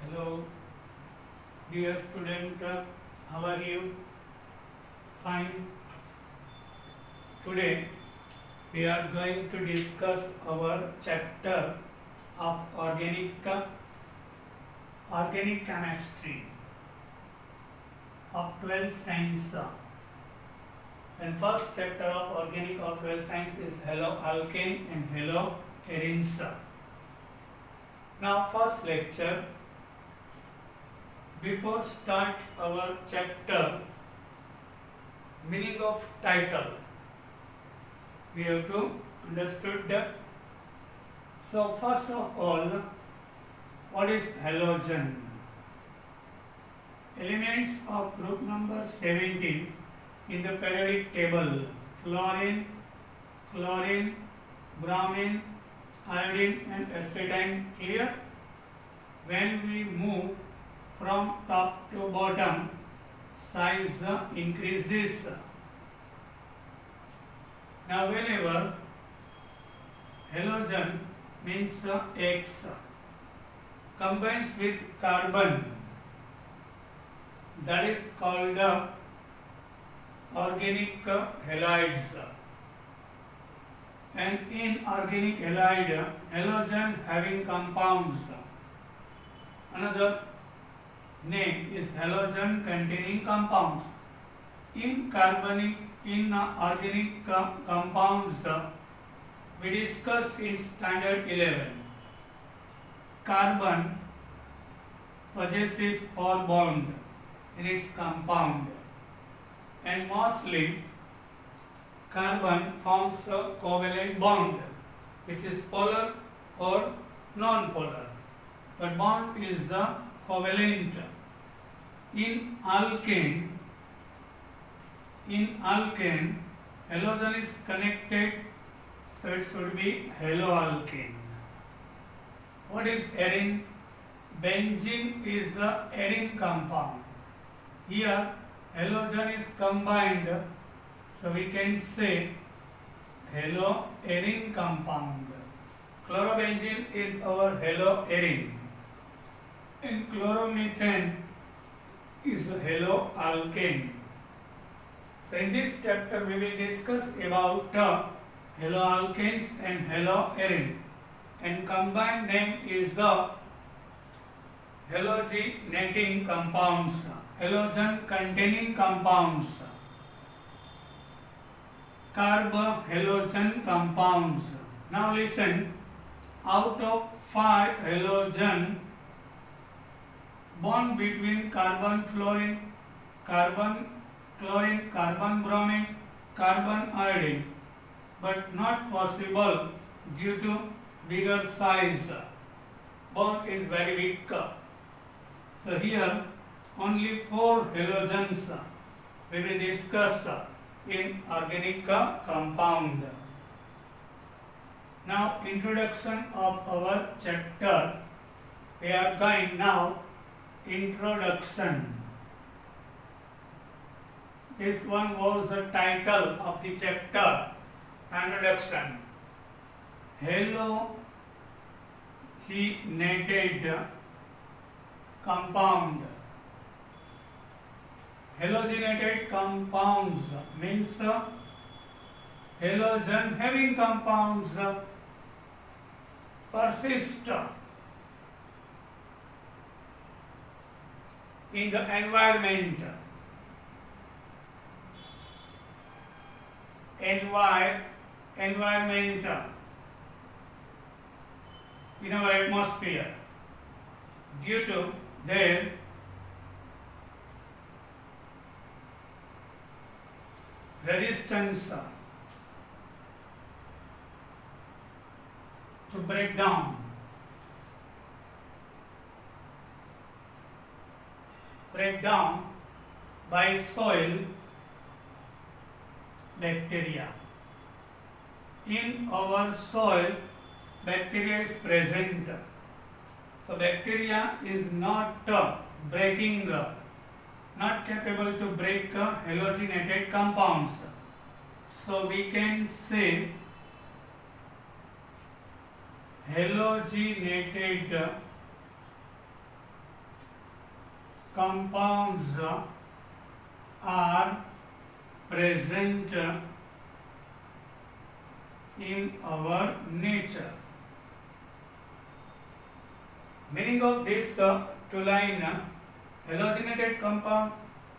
Hello, dear student, how are you? Fine. Today we are going to discuss our chapter of organic chemistry of 12th science. And first chapter of organic of 12th science is haloalkane and haloarenes. Now first lecture. Before start our chapter, meaning of title, we have to understood that. So first of all, what is halogen? Elements of group number 17 in the periodic table: fluorine, chlorine, bromine, iodine and astatine. Clear? When we move from top to bottom, size increases. Now whenever halogen means X combines with carbon, that is called organic halides. And in organic halide, halogen having compounds. Another name is halogen containing compounds. In organic compounds, we discussed in standard 11. Carbon possesses 4 bonds in its compound, and mostly carbon forms a covalent bond, which is polar or non-polar. The bond is covalent. In alkane, halogen is connected, so it should be haloalkane. What is arene? Benzene is the arene compound. Here halogen is combined, so we can say haloarene compound. Chlorobenzene is our haloarene, and chloromethane is haloalkane. So in this chapter we will discuss about haloalkanes and haloarene, and combined name is halogenating compounds, halogen containing compounds, carbohalogen compounds. Now listen, out of 5 halogen bond between carbon fluorine, carbon chlorine, carbon bromine, carbon iodine, but not possible due to bigger size. Bond is very weak. So here only 4 halogens we will discuss in organic compound. Now introduction of our chapter. We are going now introduction. This one was the title of the chapter, introduction. Halogenated compound. Halogenated compounds means halogen having compounds persist in the environment. Environment in our atmosphere due to their resistance to break down. By soil bacteria. In our soil, bacteria is present. So bacteria is not not capable to break halogenated compounds. So we can say halogenated compounds are present in our nature. Meaning of this two line, halogenated compound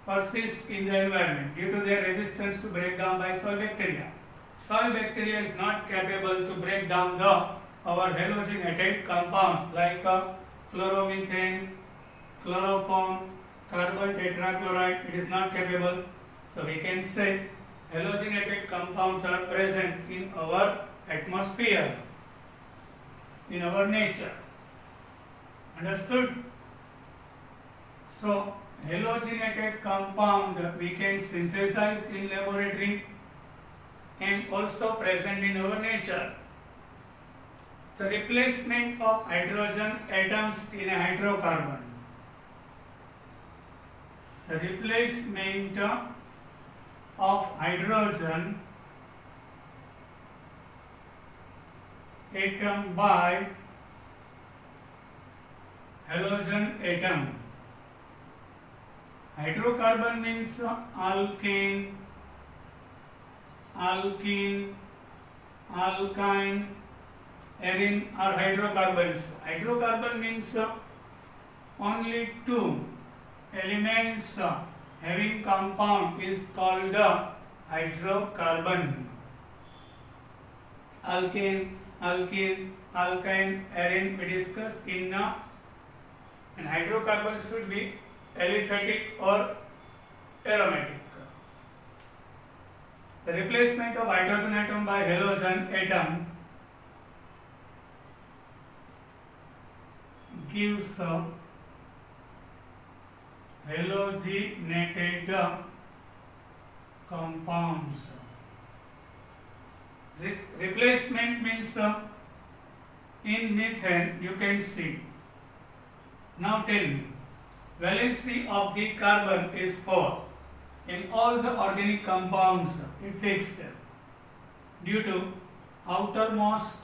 persist in the environment due to their resistance to breakdown by soil bacteria. Soil bacteria is not capable to break down our halogenated compounds like chloromethane, chloroform, carbon tetrachloride. It is not capable. So we can say halogenated compounds are present in our atmosphere, in our nature. Understood? So halogenated compound we can synthesize in laboratory and also present in our nature. The replacement of hydrogen atoms in a hydrocarbon. The replacement of hydrogen atom by halogen atom. Hydrocarbon means alkane, alkene, alkyne, arene are hydrocarbons. Hydrocarbon means only two elements having compound is called hydrocarbon. Alkane, alkene, alkyne, arene we discussed in and hydrocarbon should be aliphatic or aromatic. The replacement of hydrogen atom by halogen atom gives halogenated compounds. This replacement means in methane you can see. Now tell me, valency of the carbon is 4. In all the organic compounds it fixed. Due to outermost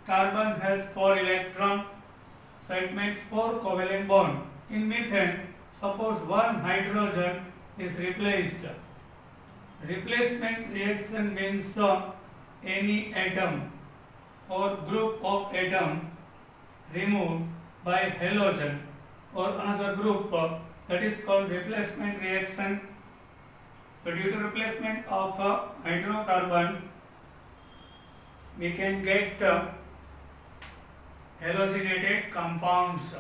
carbon has 4 electrons, so it makes 4 covalent bond. In methane, suppose one hydrogen is replaced. Replacement reaction means any atom or group of atom removed by halogen or another group, that is called replacement reaction. So due to replacement of hydrocarbon we can get halogenated compounds.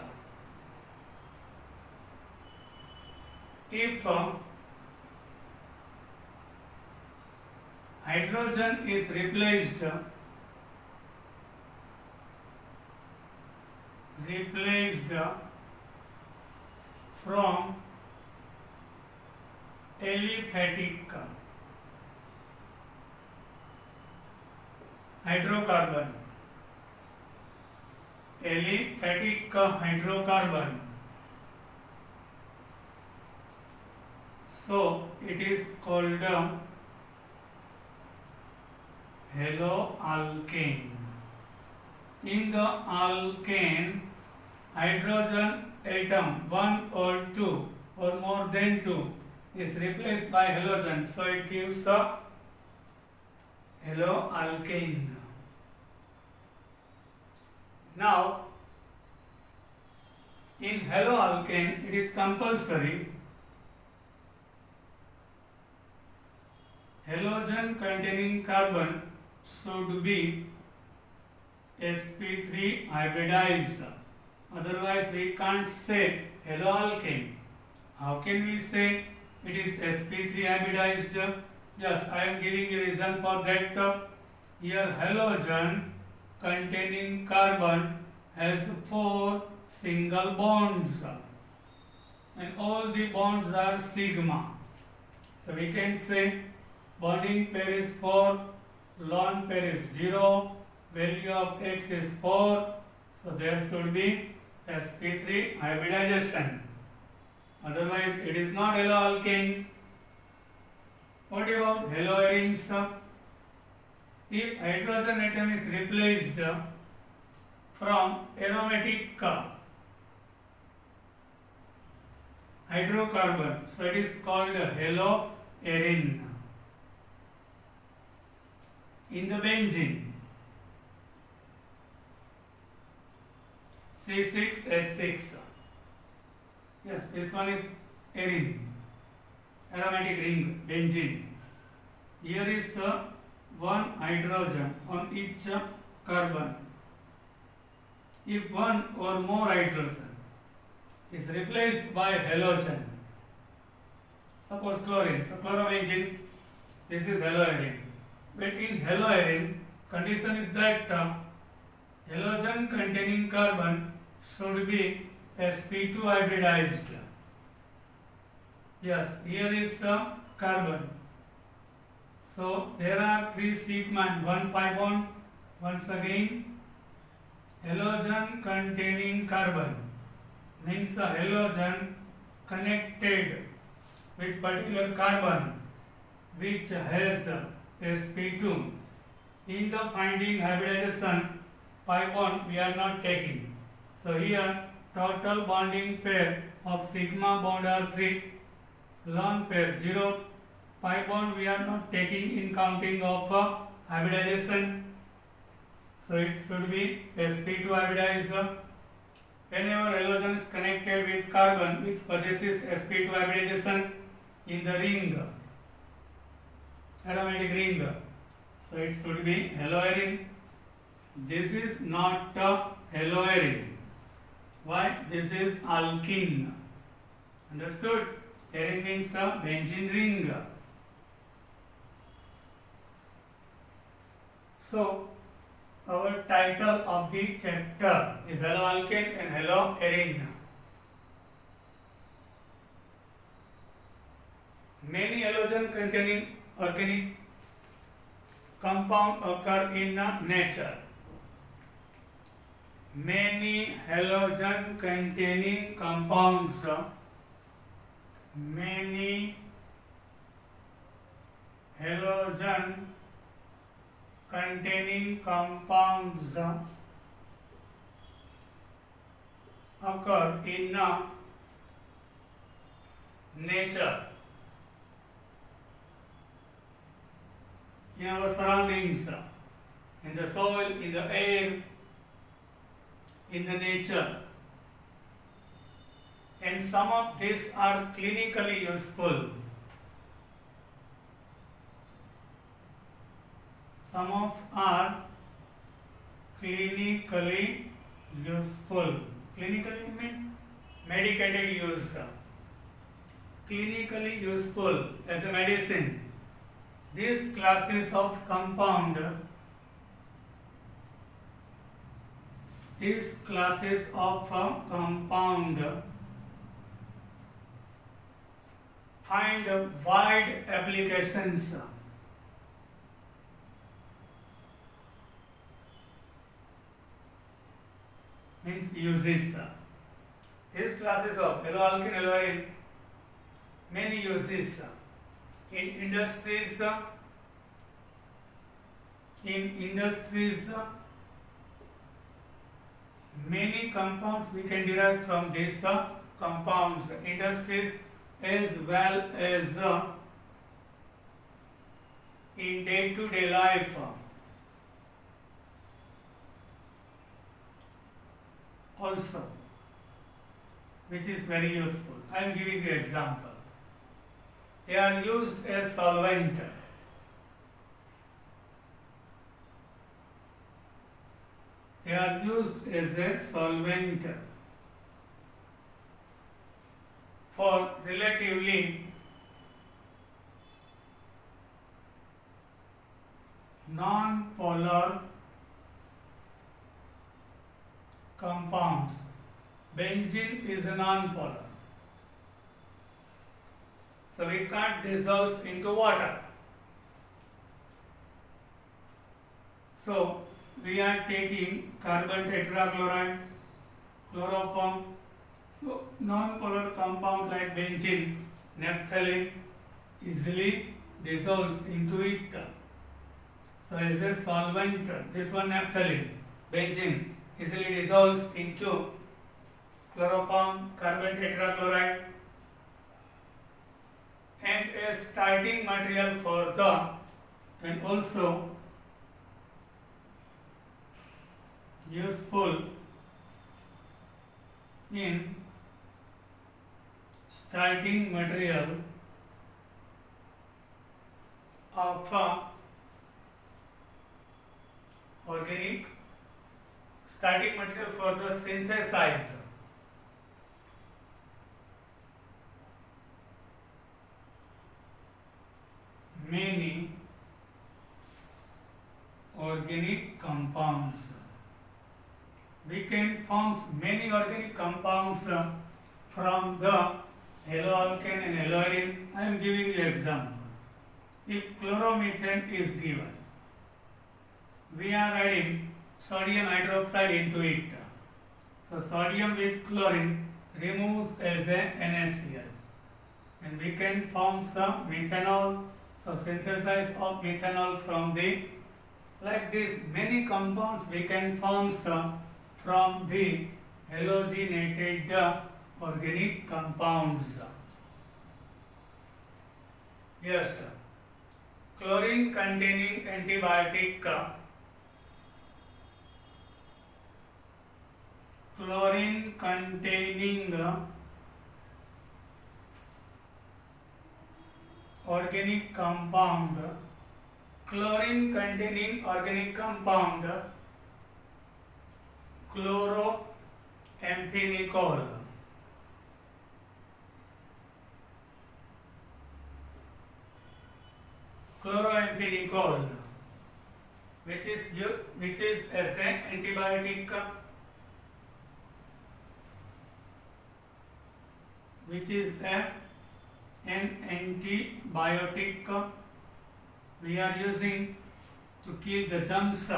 If hydrogen is replaced from aliphatic hydrocarbon, so it is called haloalkane. In the alkane, hydrogen atom 1 or 2 or more than 2 is replaced by halogen, so it gives a haloalkane. Now in haloalkane it is compulsory halogen containing carbon should be sp3 hybridized, otherwise we can't say haloalkane. How can we say it is sp3 hybridized? Yes, I am giving you reason for that. Here halogen containing carbon has 4 single bonds and all the bonds are sigma. So we can say bonding pair is 4, lone pair is 0, value of X is 4, so there should be sp3 hybridization. Otherwise it is not haloalkane. What about haloarenes? If hydrogen atom is replaced from aromatic hydrocarbon. So it is called haloarine. In the benzene, C6H6. Yes, this one is arene, aromatic ring, benzene. Here is one hydrogen on each carbon. If one or more hydrogen is replaced by halogen, suppose chlorine, so chlorobenzene, this is haloarine. But in haloarine, condition is that halogen containing carbon should be sp2 hybridized. Yes, here is carbon. So there are 3 sigma and 1 pi bond. Once again, halogen containing carbon means a halogen connected with particular carbon which has sp2. In the finding hybridization, pi bond we are not taking. So here total bonding pair of sigma bond are 3, lone pair 0, pi bond we are not taking in counting of hybridization. So it should be sp2 hybridized. Whenever halogen is connected with carbon which possesses sp2 hybridization in the ring, aromatic ring, so it should be haloarine. This is not haloarine. Why? This is alkene. Understood? Arine means a benzene ring. So our title of the chapter is haloalkane and haloarine. Many halogen containing organic compound occur in nature. Many halogen containing compounds, many halogen containing compounds occur in nature, in our surroundings, in the soil, in the air, in the nature, and some of these are clinically useful. Some of are clinically useful. Clinically mean medicated use. Clinically useful as a medicine. These classes of compound, find wide applications. Means uses. These classes of haloalkane, haloarine, many uses in industries. Many compounds we can derive from these compounds. Industries as well as in day-to-day life. Also, which is very useful. I am giving you example. They are used as solvent. They are used as a solvent for relatively non-polar compounds. Benzene is a non-polar, so we can't dissolve into water. So we are taking carbon tetrachloride, chloroform. So non-polar compound like benzene, naphthalene easily dissolves into it. So as a solvent, this one naphthalene, benzene easily dissolves into chloroform, carbon tetrachloride. and a starting material for the, and also useful in starting material of organic, starting material for the synthesize many organic compounds. We can form many organic compounds from the haloalkane and haloarine. I am giving you example. If chloromethane is given, we are adding sodium hydroxide into it. So sodium with chlorine removes as a NaCl, and we can form some methanol. So synthesis of methanol from the, like this many compounds we can form some from the halogenated organic compounds. Yes, sir. Chlorine containing antibiotic, chlorine containing organic compound, chlorine containing organic compound, chloroamphenicol. Chloroamphenicol, which is as an antibiotic, which is an antibiotic we are using to kill the germs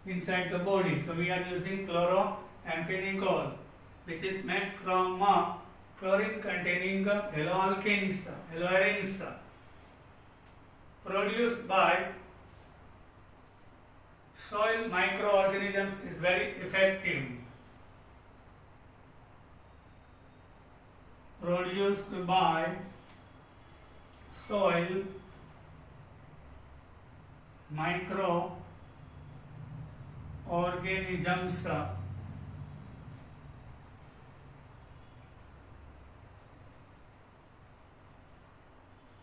inside the body. So we are using chloroamphenicol, which is made from chlorine containing haloalkanes, haloarines, produced by soil microorganisms, is very effective. Produced by soil microorganisms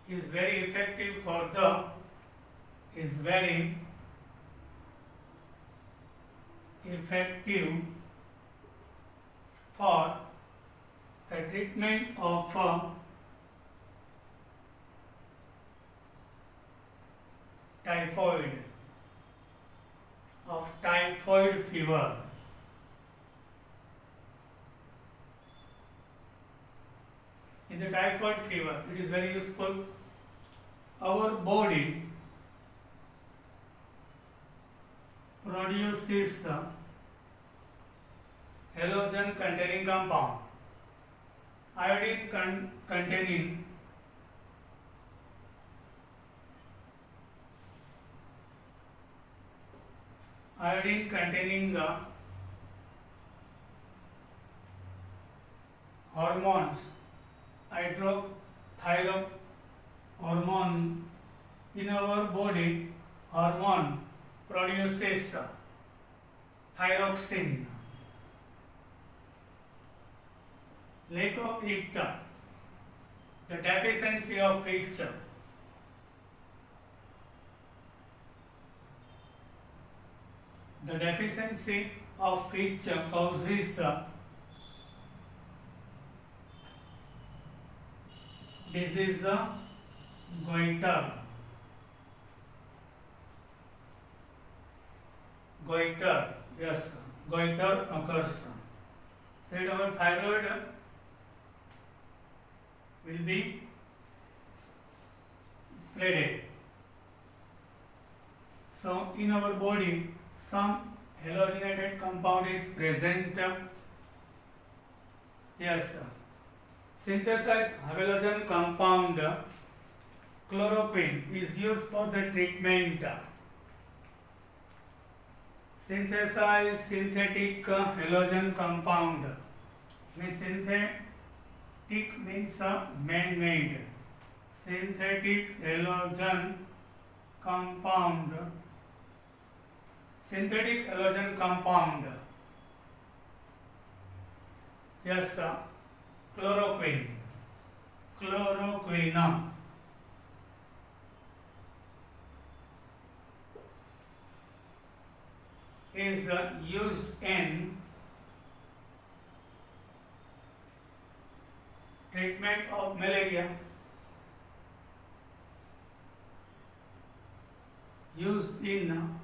is very effective for the, is very effective for the treatment of typhoid fever. In the typhoid fever, it is very useful. Our body produces halogen containing compound, iodine containing hormones, hydrothyroid hormone. In our body, hormone produces thyroxine. Lack of it, the deficiency of which causes disease goiter. Yes, goiter occurs. Said our thyroid will be spreaded. So in our body, some halogenated compound is present. Yes, synthesized halogen compound chloroquine is used for the treatment. Synthesized synthetic halogen compound means synthetic means man-made. synthetic halogen compound, synthetic halogen compound, yes, chloroquine, chloroquine is used in treatment of malaria, used in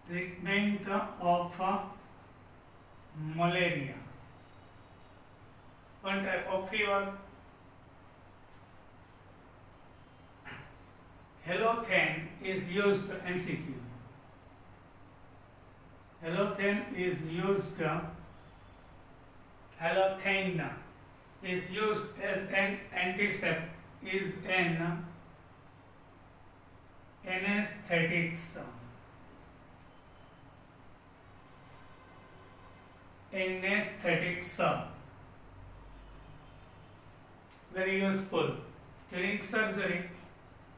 treatment of malaria, one type of fever. Halothane is used MCQ. Halothane is used as an antiseptic, is an anesthetics. Anesthetics, very useful during surgery.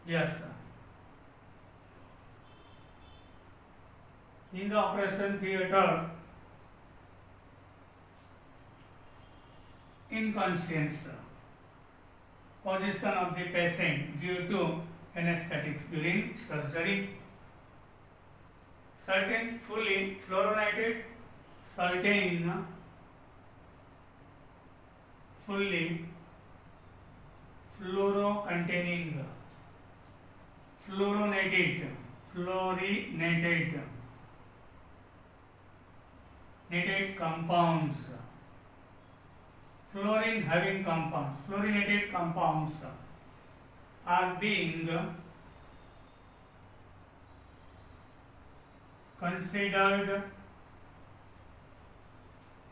Yes, in the operation theatre, inconscience, position of the patient due to anesthetics during surgery. Certain fully fluorinated, certain fully fluorinated compounds, fluorine having compounds, fluorinated compounds are being considered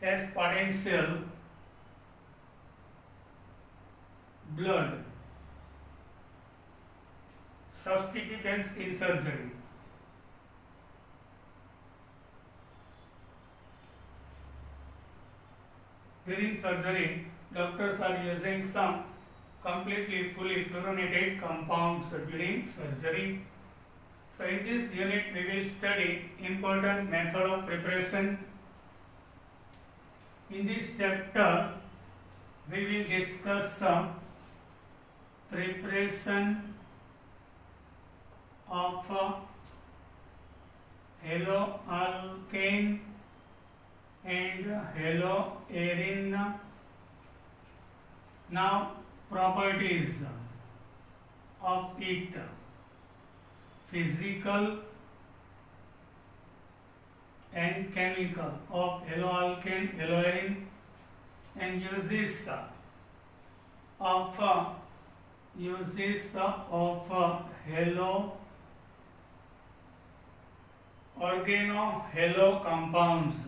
as potential blood substituents in surgery. During surgery, doctors are using some completely fully fluorinated compounds during surgery. So in this unit we will study important method of preparation. In this chapter we will discuss some preparation of haloalkane and haloarine. Now properties of it: physical and chemical of haloalkane, haloarine, and uses of organohalo compounds,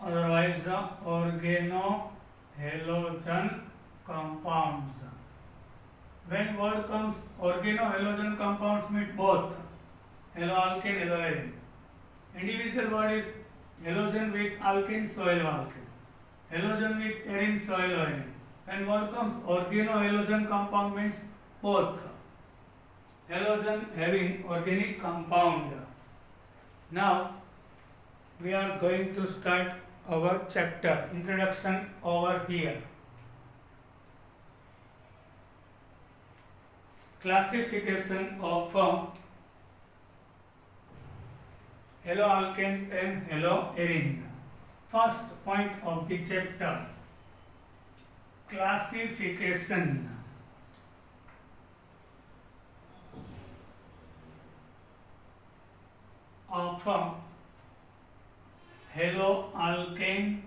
otherwise organohalogen compounds. When word comes organohalogen compounds mean both haloalkane, haloarine. Individual word is halogen with alkane, so haloalkane. Halogen with arine, so haloarine. When word comes organohalogen compound means both halogen having organic compound. Now we are going to start our chapter. Introduction over here. Classification of haloalkanes and haloarine. First point of the chapter: classification of haloalkane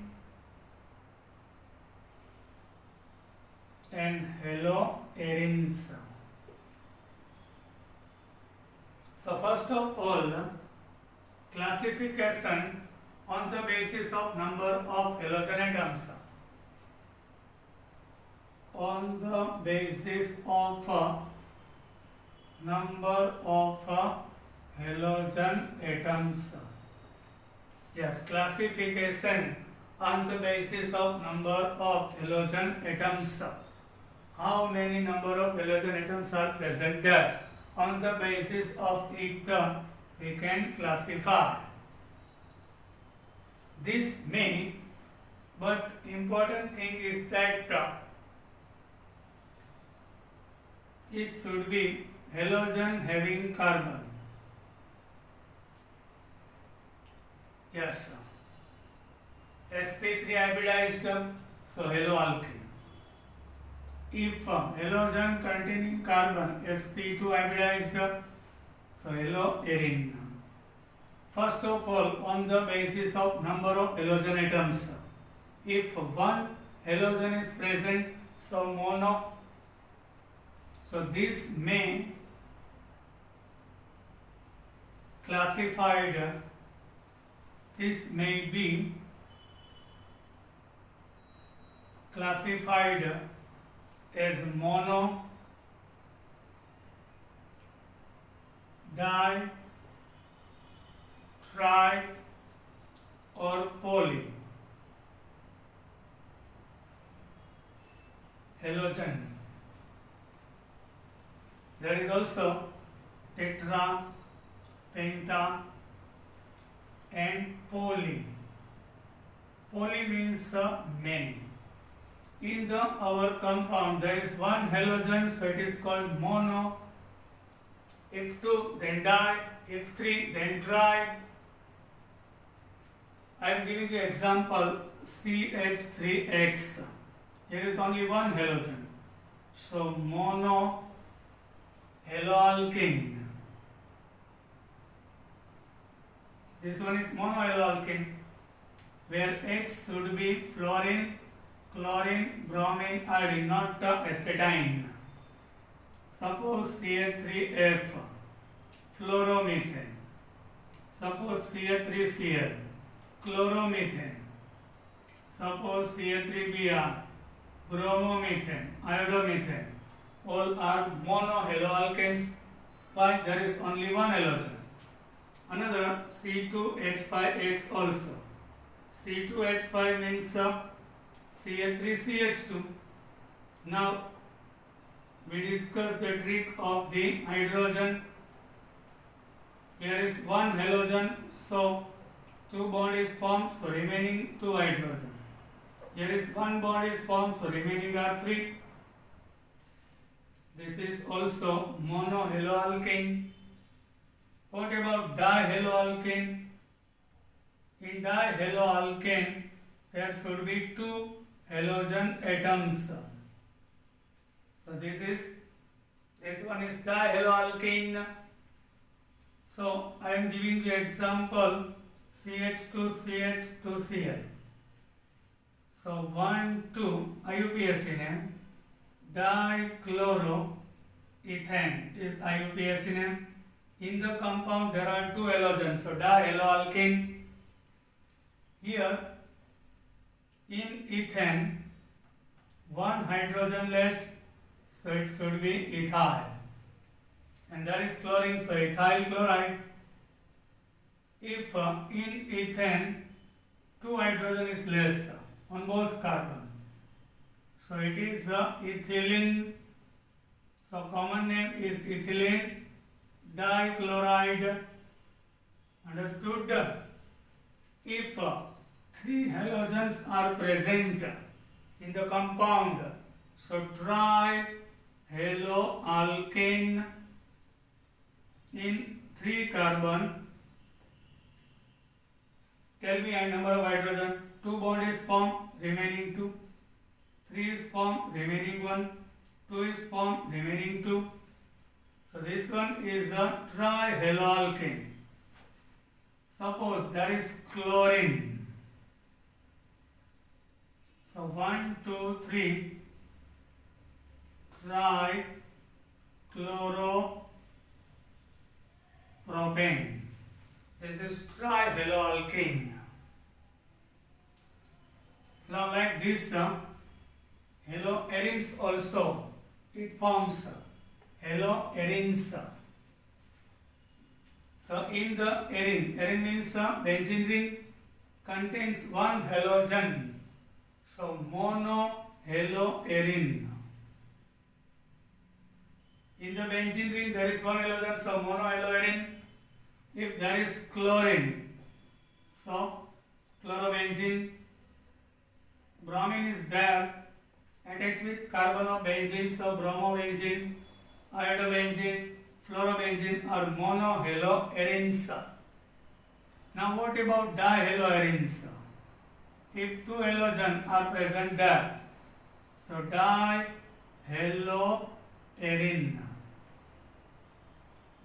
and haloarines. So first of all, classification on the basis of number of halogen atoms. On the basis of number of halogen atoms. Yes, classification on the basis of number of halogen atoms. how many number of halogen atoms are present there. On the basis of it, we can classify. This may, but important thing is that it should be halogen having carbon. Yes, sp3 hybridized, so haloalkane. If halogen containing carbon, sp2 hybridized, so haloarine. First of all, on the basis of number of halogen atoms, if one halogen is present, so mono, so this may classified, this may be classified as mono, di, tri or poly halogen. There is also tetra, penta and poly. Poly means many. In our compound there is one halogen, so it is called mono. If 2 then di, if 3 then tri. I am giving you example CH3X. Here is only one halogen, so mono haloalkane. This one is monohaloalkane, where X should be fluorine, chlorine, bromine, iodine, not astatine. Suppose CH3F, fluoromethane. Suppose CH3Cl, chloromethane. Suppose CH3Br, bromomethane, iodomethane. All are monohaloalkanes. Why? There is only one halogen. Another C2H5X also. C2H5 means CH3CH2. Now we discuss the trick of the hydrogen. Here is one halogen, so 2 bond is formed, so remaining 2 hydrogen. Here is one bond is formed, so remaining are 3. This is also monohaloalkane. What about dihaloalkane? In dihaloalkane, there should be 2 halogen atoms. So this one is dihaloalkane. So I am giving you example CH2CH2Cl. So 1, 2 IUPAC, dichloroethane is IUPAC. In the compound there are 2 halogens, so dihaloalkane. Here in ethane 1 hydrogen less, so it should be ethyl, and there is chlorine, so ethyl chloride. If in ethane 2 hydrogen is less on both carbon, so it is ethylene, so common name is ethylene dichloride. Understood? If 3 halogens are present in the compound, so trihaloalkane in 3 carbon. Tell me a number of hydrogen. 2 bond is formed, remaining 2. 3 is formed, remaining 1. 2 is formed, remaining 2. So this one is a trihaloalkane. Suppose there is chlorine. So 1, 2, 3 trichloropropane. This is trihaloalkane. Now like this, haloarenes also, it forms haloarenes. So in the arene means benzene ring contains 1 halogen. So monohaloarene. In the benzene ring there is one halogen, so monohaloarine. If there is chlorine, so chlorobenzene. Bromine is there attached with carbon of benzene, so bromobenzene, iodobenzene, fluorobenzene are monohaloarenes. Now what about dihaloarenes? If two halogens are present there, so dihaloarine.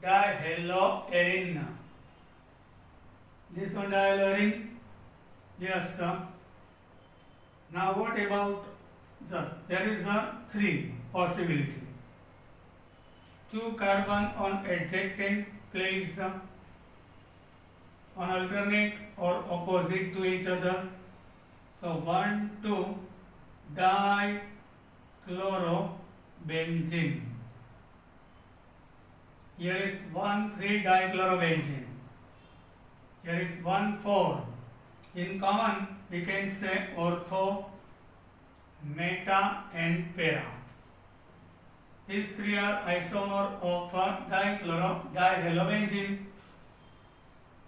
Dihaloarine. This one dihaloarine? Yes, sir. Now what about just there is a three possibility. Two carbon on adjacent place on alternate or opposite to each other. So 1, 2 dichlorobenzene. Here is 1, 3 dichlorobenzene. Here is 1, 4. In common we can say ortho, meta and para. These three are isomer of dihalorbenzene.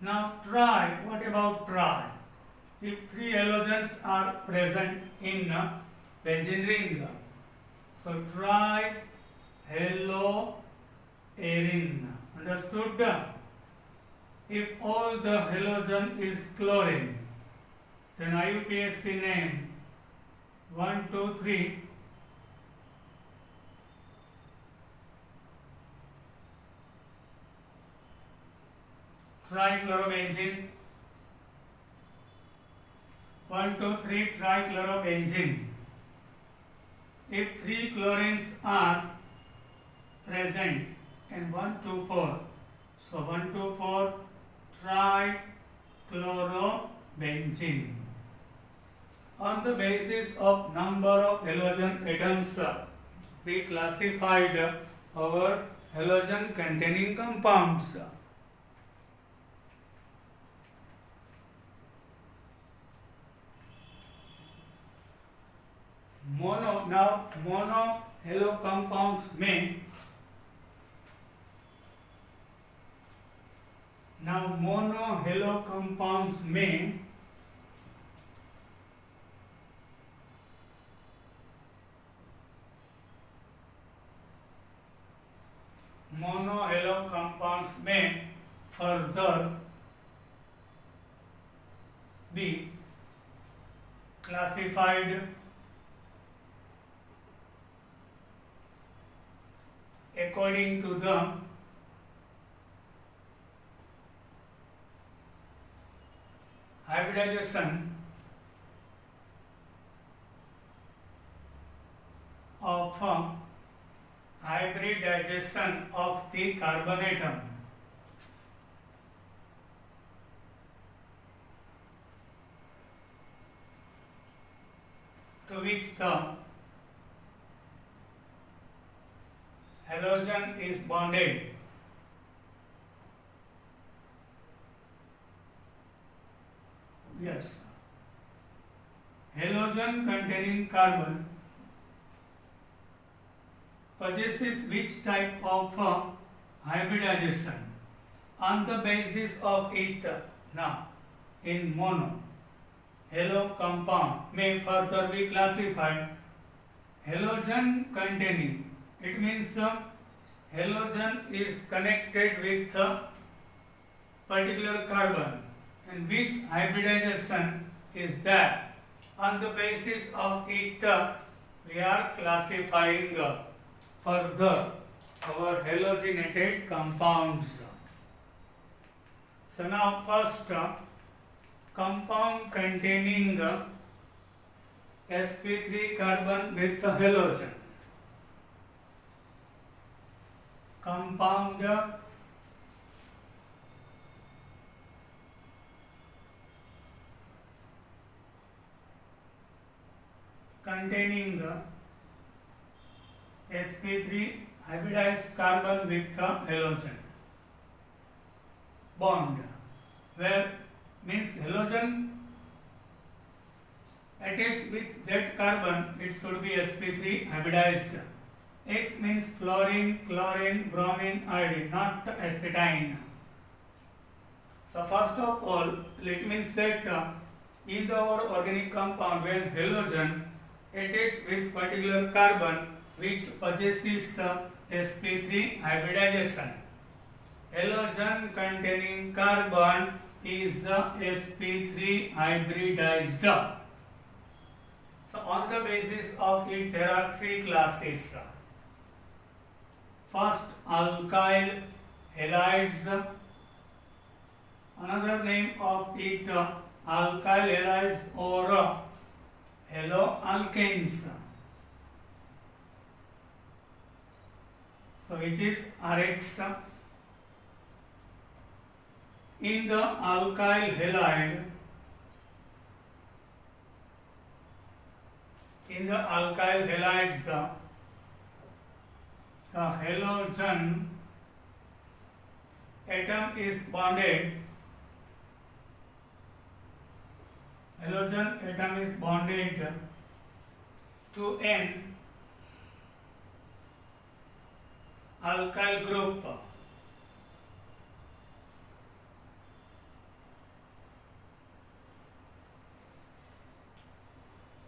Now tri, what about tri? If three halogens are present in benzene ring, so trihaloarine. Understood? If all the halogen is chlorine, then IUPAC name 1, 2, 3. Trichlorobenzene. 1, 2, 3 trichlorobenzene. If three chlorines are present and 1, 2, 4. So 1, 2, 4 trichlorobenzene. On the basis of number of halogen atoms, we classified our halogen containing compounds. Mono halo compounds may further be classified according to the hybridization of the carbon atom. To which the halogen is bonded. Yes. Halogen containing carbon possesses which type of hybridization? On the basis of it, now in mono halo compound may further be classified halogen containing. It means halogen is connected with a particular carbon, and which hybridization is that? On the basis of it, we are classifying further our halogenated compounds. So now first, compound containing sp3 carbon with halogen. Compound containing sp3 hybridized carbon with halogen bond, where means halogen attached with that carbon, it should be sp3 hybridized, X means fluorine, chlorine, bromine, iodine, not astatine. So first of all, it means that in our organic compound, when halogen attached with particular carbon which possesses sp3 hybridization. Halogen containing carbon is sp3 hybridized. So on the basis of it, there are three classes. First, alkyl halides. Another name of it, alkyl halides or haloalkanes. So which is Rx. In the alkyl halide, halides, the halogen atom is bonded. Halogen atom is bonded to an alkyl group.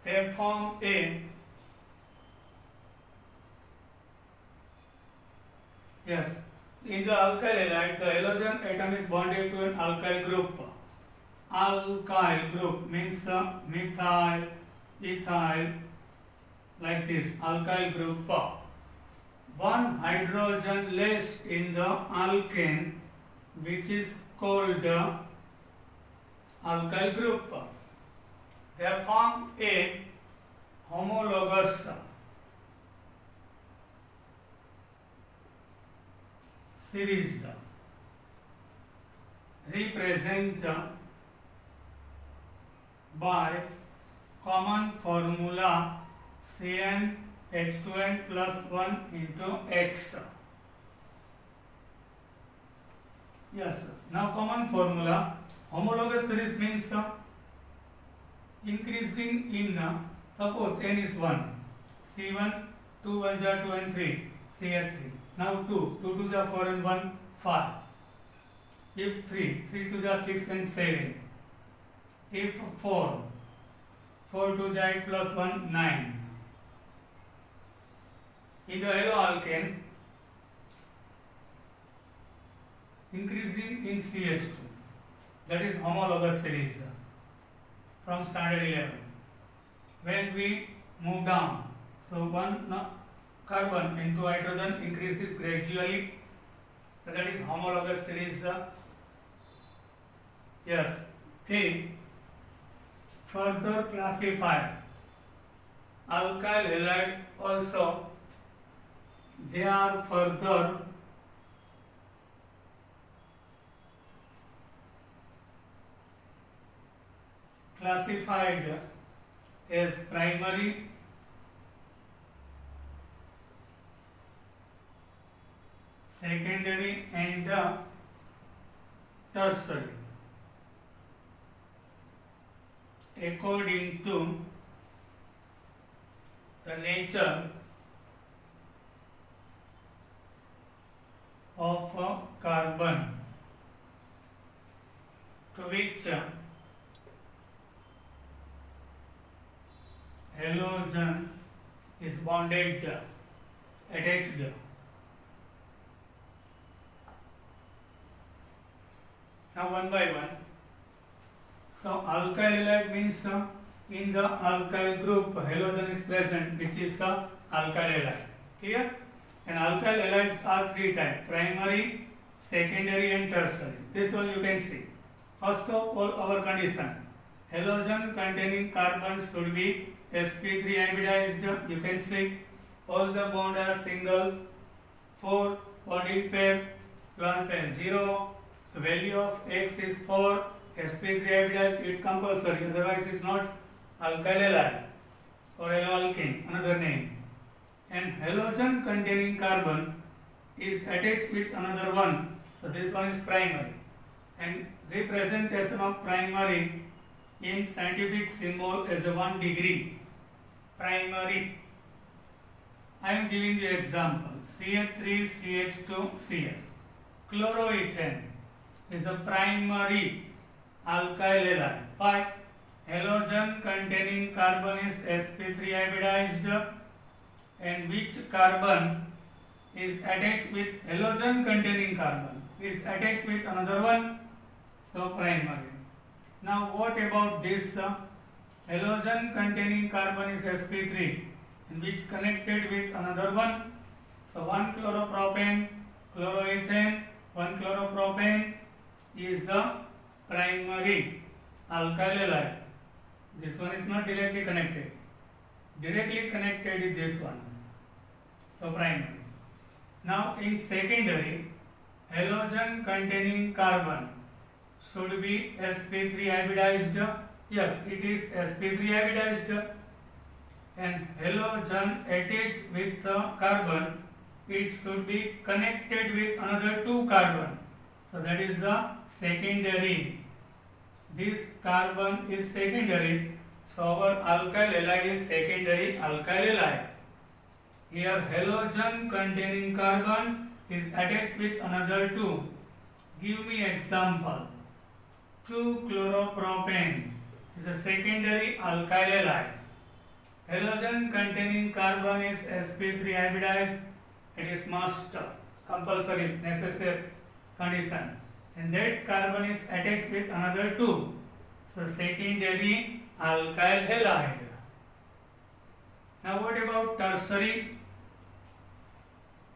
They form a yes. In the alkyl halide, the halogen atom is bonded to an alkyl group. Alkyl group means methyl, ethyl, like this. Alkyl group. One hydrogen less in the alkane, which is called alkyl group. They form a homologous series represented by common formula CnH2n plus 1 into X. Yes, now common formula. Homologous series means increasing in, suppose n is 1, C1, 2 1s are 2 and 3, CH3. Now 2, 2 2s are 4 and 1, 5. If 3, 3 2s are 6 and 7. If 4, 4 2s are 8 plus 1, 9. In the haloalkane, increasing in CH2, that is homologous series from standard 11. When we move down, so one carbon into hydrogen increases gradually, so that is homologous series. Yes, they further classify alkyl halide also. They are further classified as primary, secondary and tertiary according to the nature of a carbon to which halogen is bonded, attached. Now one by one. So alkyl halide means in the alkyl group halogen is present, which is alkyl halide. Clear? And alkyl halides are three types: primary, secondary and tertiary. This one you can see. First of all, our condition: halogen containing carbon should be sp3 hybridized. You can see all the bonds are single, 4 bonding pair, lone pair 0. So value of X is 4, sp3 hybridized, it's compulsory, otherwise it's not alkyl halide or haloalkane, another name. And halogen containing carbon is attached with another one, so this one is primary. And representation of primary in scientific symbol as a 1 degree. Primary I am giving you example. CH3CH2Cl. Chloroethane is a primary alkyl halide. Why? Halogen containing carbon is sp3 hybridized, and which carbon is attached with halogen containing carbon is attached with another one, so primary. Now what about this halogen containing carbon is sp3 and which connected with another one, so 1 chloropropane, chloroethane, 1 chloropropane is a primary alkyl halide. This one is not directly connected. Directly connected is this one, so primary. Now in secondary, halogen containing carbon should be sp3 hybridized. Yes, it is sp3 hybridized, and halogen attached with carbon, it should be connected with another 2 carbon, so that is the secondary. This carbon is secondary, so our alkyl halide is secondary alkyl halide. Here halogen containing carbon is attached with another 2. Give me example. 2-chloropropane is a secondary alkyl halide. Halogen containing carbon is sp3 hybridized. It is must, compulsory, necessary condition. And that carbon is attached with another 2. So secondary alkyl halide. Now what about tertiary?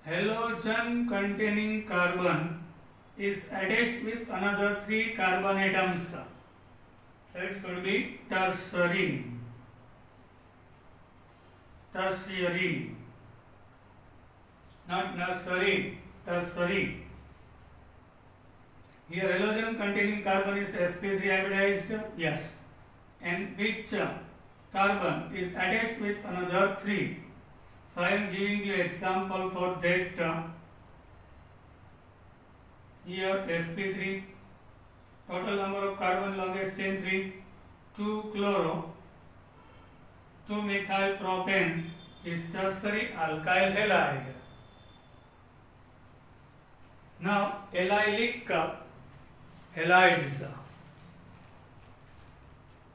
Halogen containing carbon is attached with another 3 carbon atoms. So it should be tertiary. Tertiary. Not nursery, tertiary. Here halogen containing carbon is sp3 hybridized, yes, and which carbon is attached with another 3. So I am giving you example for that. Here sp3, total number of carbon longest chain 3, 2-chloro, 2-methyl propane is tertiary alkyl halide. Now allylic halides.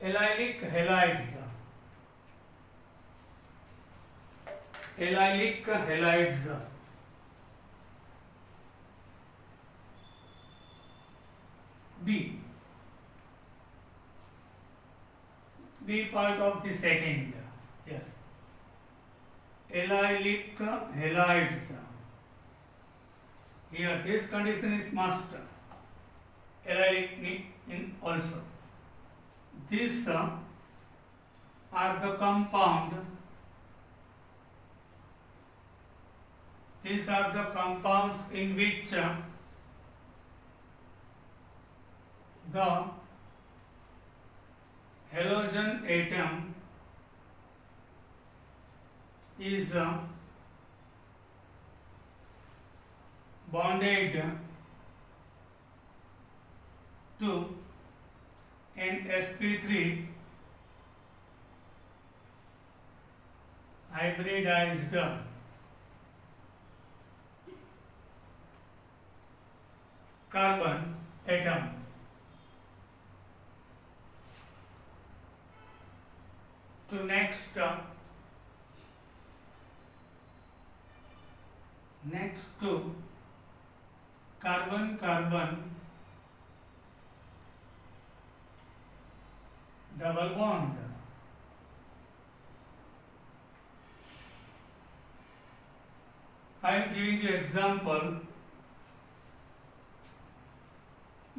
Allylic halides. Allylic halides. B. B part of the second. Yes. Allylic halides. Here this condition is must. Allylic in also. These are the compound. These are the compounds in which the halogen atom is bonded to an sp3 hybridized carbon atom. To next to carbon double bond. I am giving you example.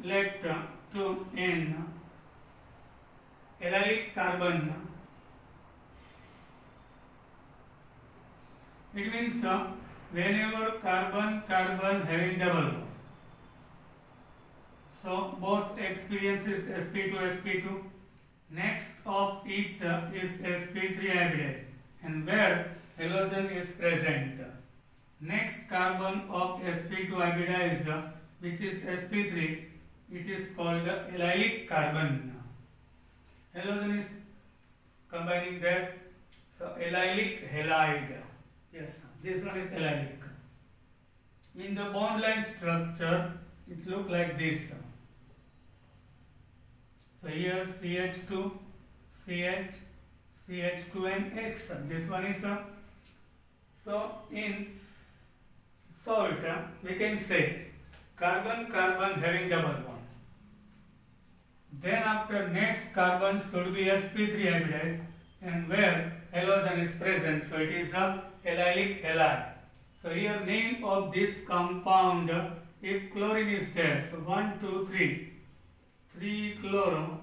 Let to N allylic carbon. It means whenever carbon having double bond, so both experiences sp2 sp2. Next of it is sp3 hybridized, and where halogen is present. Next carbon of sp2 hybridized, which is sp3, it is called the allylic carbon. Halogen is combining that, so allylic halide. Yes, this one is allylic. In the bond line structure, it look like this. So here CH2, CH, CH2 and X. This one is so in salt we can say carbon carbon having double bond. Then after next carbon should be sp3 hybridized, and where halogen is present, so it is a allylic halide. So here name of this compound, if chlorine is there, so 1, 2, 3, 3 chloro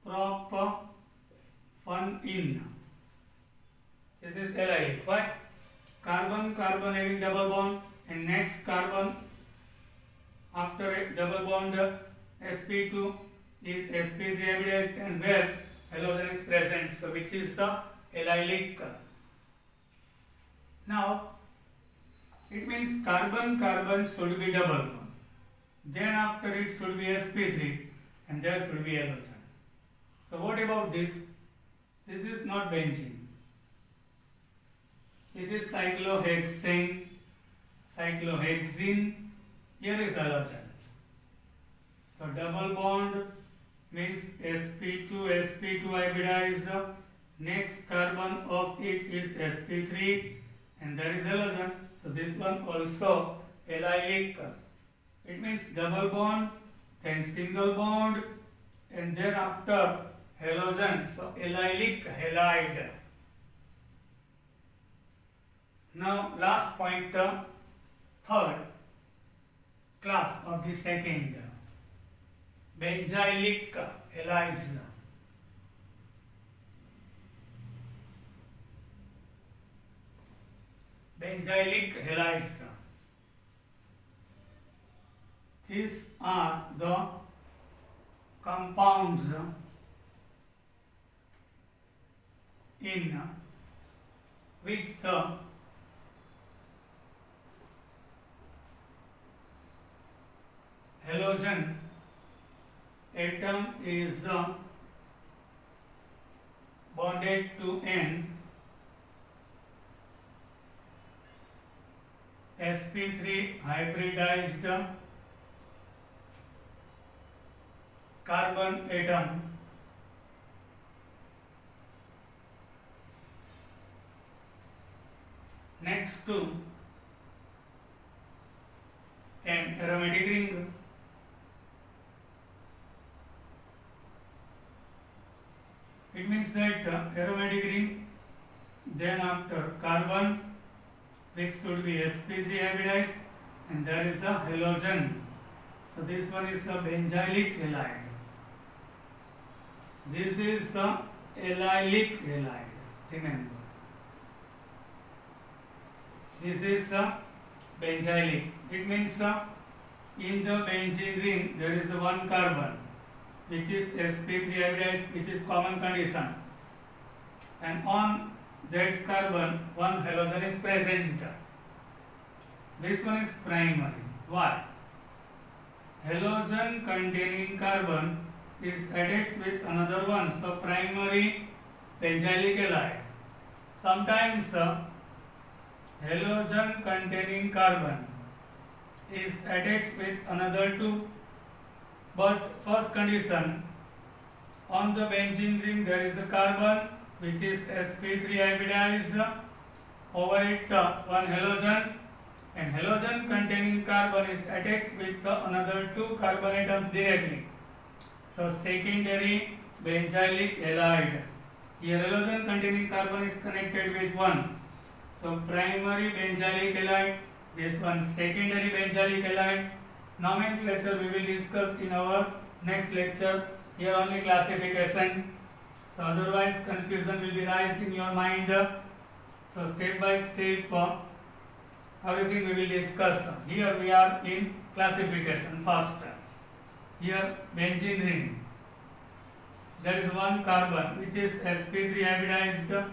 prop 1 in. This is allylic. Why? Carbon carbon having double bond, and next carbon after a double bond sp2 is sp3 hybridized, and where halogen is present, so which is the allylic. Now it means carbon carbon should be double bond, then after it should be sp3, and there should be halogen. So what about this? This is not benzene. This is cyclohexane, cyclohexene. Here is halogen. So double bond means sp2 sp2 hybridized. Next carbon of it is sp3, and there is halogen. So this one also allylic. It means double bond, then single bond, and thereafter halogen. So allylic halide. Now last point, third class of the second, benzylic halides. Benzylic halides. These are the compounds in which the halogen atom is bonded to N, sp3 hybridized carbon atom next to an aromatic ring. It means that aromatic ring, then after carbon, which should be sp3 hybridized, and there is a halogen. So this one is a benzylic halide. This is a allylic halide. Remember, this is a benzylic. It means in the benzene ring there is one carbon, which is sp3 hybridized, which is common condition, and on that carbon one halogen is present. This one is primary. Why? Halogen containing carbon is attached with another one, so primary benzylic halide. Sometimes halogen containing carbon is attached with another two, but first condition, on the benzene ring there is a carbon which is sp3 hybridized, over it one halogen, and halogen containing carbon is attached with another two carbon atoms directly. So secondary benzylic halide. Here halogen containing carbon is connected with one. So primary benzylic halide, this one secondary benzylic halide. Nomenclature we will discuss in our next lecture. Here only classification. So otherwise confusion will be rise in your mind. So step by step everything we will discuss. Here we are in classification first. Here benzene ring. There is one carbon which is sp3 hybridized,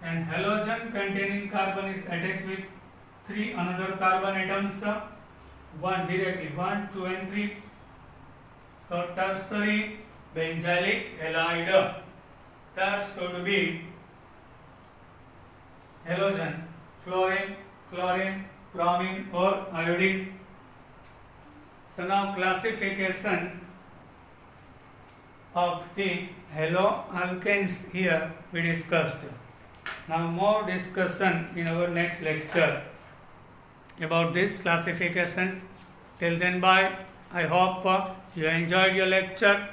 and halogen containing carbon is attached with three another carbon atoms, one directly, 1, 2 and 3. So tertiary benzylic halide. There should be halogen, fluorine, chlorine, bromine or iodine. So now classification of the haloalkanes here we discussed. Now more discussion in our next lecture about this classification. Till then, bye. I hope you enjoyed your lecture.